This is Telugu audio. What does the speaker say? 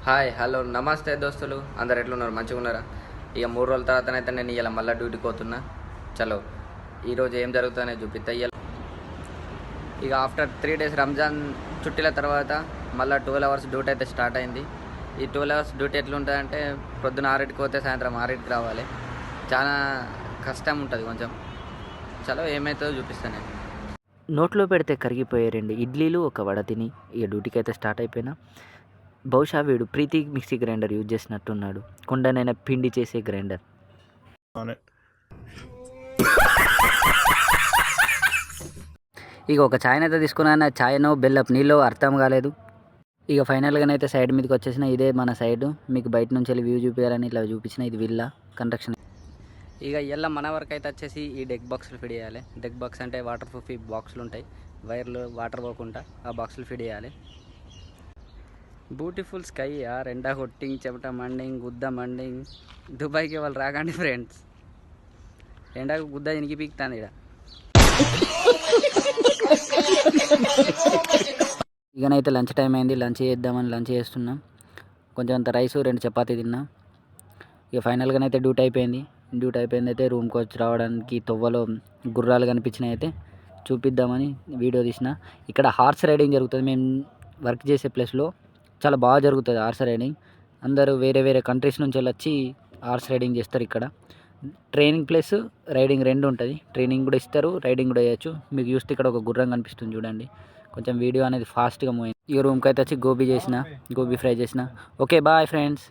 హాయ్ హలో నమస్తే దోస్తులు అందరు ఎట్లున్నారు మంచిగా ఉన్నారా? ఇక 3 రోజుల తర్వాతనైతే నేను ఇలా మళ్ళీ డ్యూటీకి పోతున్నా. చలో ఈరోజు ఏం జరుగుతుందనే చూపిస్తా. ఇక ఆఫ్టర్ 3 days రంజాన్ చుట్టీల తర్వాత మళ్ళీ 12 hours డ్యూటీ అయితే స్టార్ట్ అయింది. ఈ 12 hours డ్యూటీ ఎట్లుంటుందంటే పొద్దున 6కి పోతే సాయంత్రం 6కి రావాలి. చాలా కష్టం ఉంటుంది కొంచెం. చలో ఏమవుతుందో చూపిస్తాను నేను. నోట్లో పెడితే కరిగిపోయే 2 ఇడ్లీలు ఒక వడ తిని ఇక డ్యూటీకి అయితే స్టార్ట్ అయిపోయినా. బహుశా వీడు ప్రీతి మిక్సీ గ్రైండర్ యూజ్ చేసినట్టున్నాడు, కొండనైనా పిండి చేసే గ్రైండర్. ఇక ఒక ఛాయ్ అయితే తీసుకున్నా. ఛాయ్నో బెల్లపు నీళ్ళు అర్థం కాలేదు. ఇక ఫైనల్గానైతే సైడ్ మీదకి వచ్చేసిన. ఇదే మన సైడ్, మీకు బయట నుంచి వెళ్ళి వ్యూ చూపించాలని ఇట్లా చూపించిన. ఇది విల్లా కన్స్ట్రక్షన్. ఇక ఇలా మన వరకు అయితే వచ్చేసి ఈ డెక్ బాక్సులు ఫిట్ చేయాలి. డెక్ బాక్స్ అంటే వాటర్ ప్రూఫ్ బాక్సులు ఉంటాయి, వైర్లు వాటర్ పోకుండా ఆ బాక్సులు ఫిట్ చేయాలి. బ్యూటిఫుల్ స్కై యార్, ఎండా కొట్టింగ్, చెమట మండింగ్, గుద్ద మండింగ్. దుబాయ్కి వాళ్ళు రాకండి ఫ్రెండ్స్, ఎండకు గుద్ద ఇనికి పీకుతాను ఇక్కడ. ఇకనైతే లంచ్ టైం అయింది. లంచ్ చేద్దామని లంచ్ చేస్తున్నాం. కొంచెం అంత రైస్ 2 చపాతీ తిన్నా. ఇక ఫైనల్గానైతే డ్యూటీ అయిపోయింది. అయితే రూమ్కి వచ్చి రావడానికి తొవ్వలో గుర్రాలు కనిపించినాయి. అయితే చూపిద్దామని వీడియో తీసిన. ఇక్కడ హార్స్ రైడింగ్ జరుగుతుంది. మేము వర్క్ చేసే ప్లేస్లో చాలా బాగా జరుగుతుంది హార్స్ రైడింగ్. అందరూ వేరే వేరే కంట్రీస్ నుంచి వచ్చి హార్స్ రైడింగ్ చేస్తారు. ఇక్కడ ట్రైనింగ్ ప్లస్ రైడింగ్ 2 ఉంటుంది. ట్రైనింగ్ కూడా ఇస్తారు, రైడింగ్ కూడా చేయొచ్చు. మీకు చూస్తే ఇక్కడ ఒక గుర్రం కనిపిస్తుంది చూడండి. కొంచెం వీడియో అనేది ఫాస్ట్గా మూవ్ అయింది. ఈ రూమ్కి అయితే వచ్చి గోబీ ఫ్రై చేసిన. Okay bye friends.